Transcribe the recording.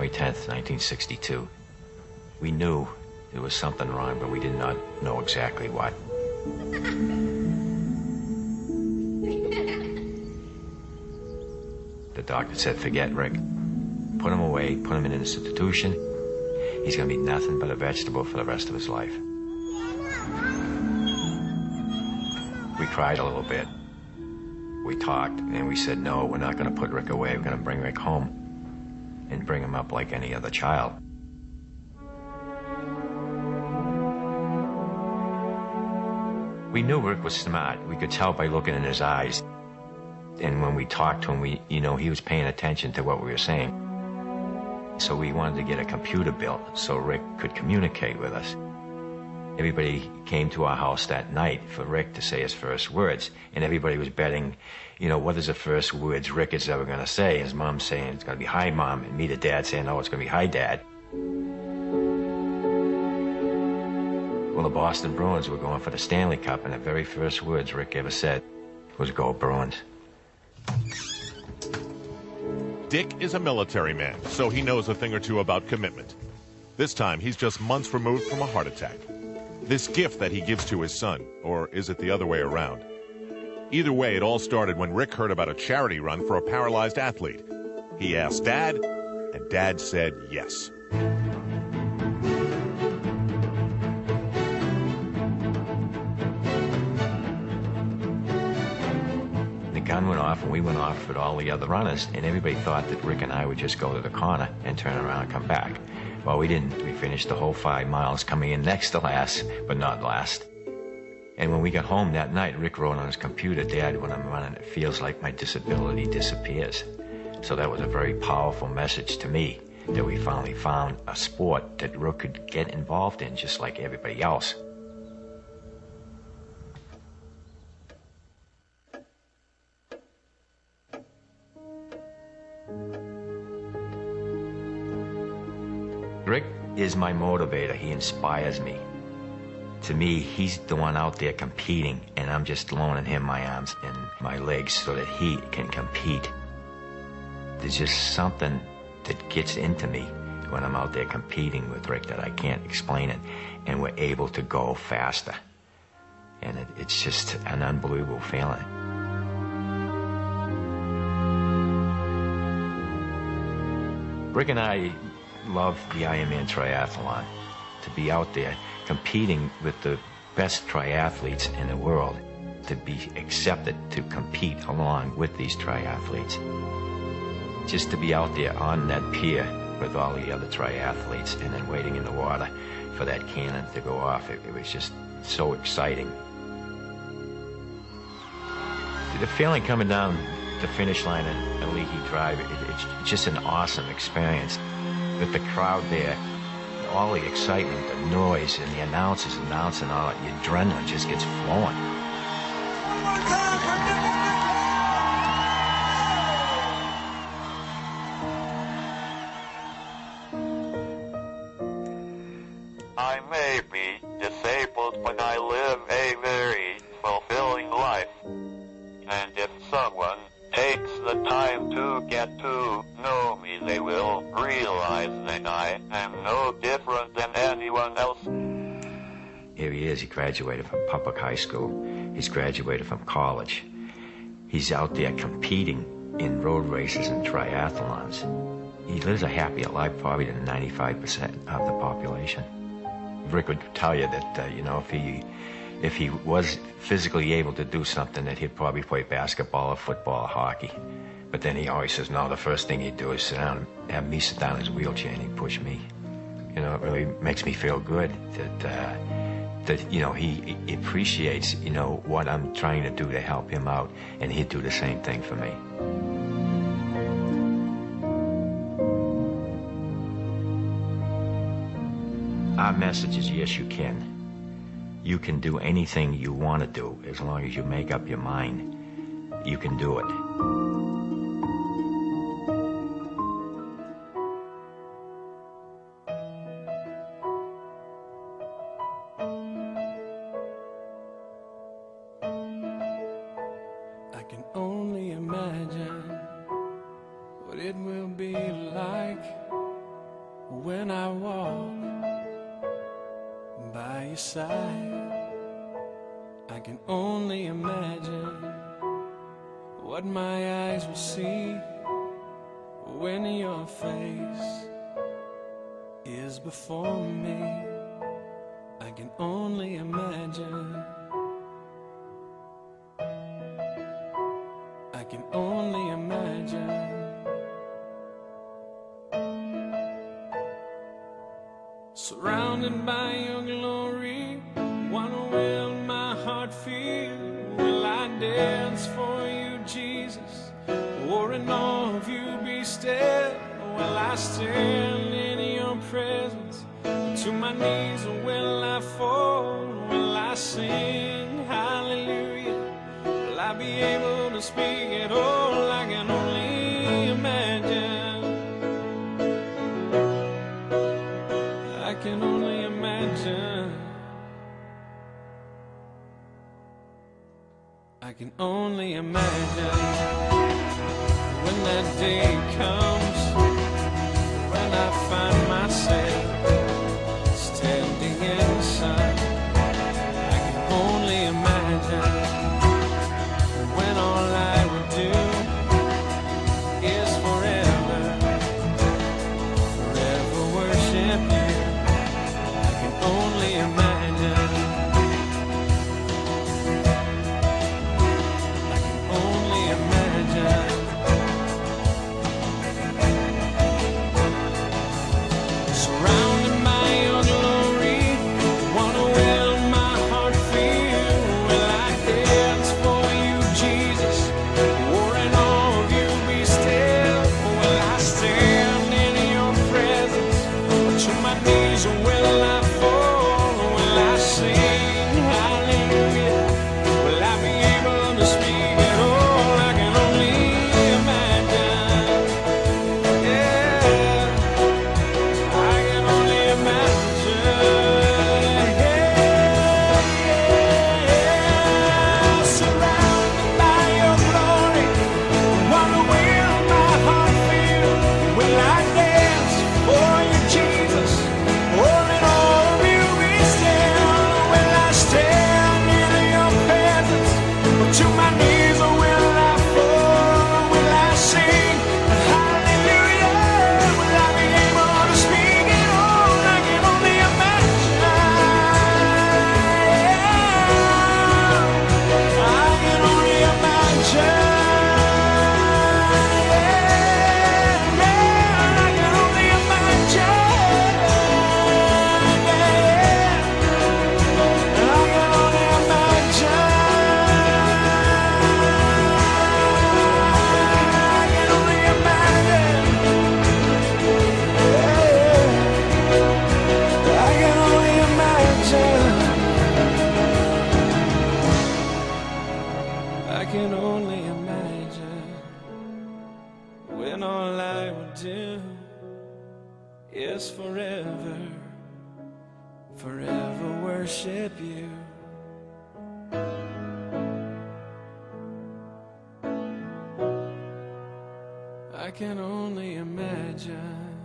January 10th, 1962. We knew there was something wrong, but we did not know exactly what. The doctor said, forget Rick. Put him away, put him in an institution. He's going to be nothing but a vegetable for the rest of his life. We cried a little bit. We talked, and we said, no, we're not going to put Rick away. We're going to bring Rick home and bring him up like any other child. We knew Rick was smart. We could tell by looking in his eyes. And when we talked to him, he was paying attention to what we were saying. So we wanted to get a computer built so Rick could communicate with us. Everybody came to our house that night for Rick to say his first words. And everybody was betting, what is the first words Rick is ever going to say? His mom saying, it's going to be, hi, Mom. And me, the dad, saying, oh, it's going to be, hi, Dad. Well, the Boston Bruins were going for the Stanley Cup, and the very first words Rick ever said was, go Bruins. Dick is a military man, so he knows a thing or two about commitment. This time, he's just months removed from a heart attack. This gift that he gives to his son, or is it the other way around? Either way, it all started when Rick heard about a charity run for a paralyzed athlete. He asked Dad, and Dad said yes. The gun went off, and we went off with all the other runners, and everybody thought that Rick and I would just go to the corner and turn around and come back. Well, we didn't. We finished the whole 5 miles, coming in next to last, but not last. And when we got home that night, Rick wrote on his computer, Dad, when I'm running, it feels like my disability disappears. So that was a very powerful message to me, that we finally found a sport that Rick could get involved in just like everybody else. Rick is my motivator. He inspires me. To me, he's the one out there competing, and I'm just loaning him my arms and my legs so that he can compete. There's just something that gets into me when I'm out there competing with Rick that I can't explain it, and we're able to go faster. And it's just an unbelievable feeling. Rick and I love the Ironman triathlon, to be out there competing with the best triathletes in the world, to be accepted to compete along with these triathletes. Just to be out there on that pier with all the other triathletes and then waiting in the water for that cannon to go off, it was just so exciting. The feeling coming down the finish line at Leahy Drive, it's just an awesome experience. With the crowd there, all the excitement, the noise, and the announcers announcing all that, your adrenaline just gets flowing. I may be disabled, but I live a very fulfilling life. And if someone takes the time to get to know me, they will realize that I am no different than anyone else. Here he is. He graduated from public high school. He's graduated from college. He's out there competing in road races and triathlons. He lives a happier life probably than 95% of the population. Rick would tell you that, if he was physically able to do something, that he'd probably play basketball or football or hockey. But then he always says, no, the first thing he'd do is sit down, have me sit down in his wheelchair, and he'd push me. It really makes me feel good that he appreciates, what I'm trying to do to help him out, and he'd do the same thing for me. Our message is, yes, you can. You can do anything you want to do as long as you make up your mind. You can do it. I can only imagine what it will be like when I walk by your side. I can only imagine what my eyes will see when your face is before me. I can only imagine. I can only imagine. Surrounded by your glory, what will my heart feel? Will I dance for you, Jesus? Or in awe of you be still? Will I stand in your presence? To my knees or will I fall? Will I sing hallelujah? Will I be able to speak at all? I can only imagine. I can only imagine. I can only imagine when that day comes, when I find myself standing in the sun. I can only imagine when all I would do is forever, forever worship you. I can only imagine. I can only imagine. Surrounded by your glory, what will my heart feel? Will I dance for you, Jesus? Or in awe of you be still? Will I stand in your presence? Or to my knees, or will I fall? Will I sing hallelujah? Will I be able to speak at all? I can only imagine. Yeah, I can only imagine. Yeah, surrounded by your glory, what will my heart feel? Will I dance for you, Jesus? Or in all of you be still? Will I stand in your presence? Or to my knees, or will I fall? Or will I sing hallelujah? Will I be able to speak at all? I can only imagine. I can only imagine. I can only imagine. I can only imagine. I can only imagine. I can only imagine. I can only imagine when all I would do is forever, forever worship you. I can only imagine.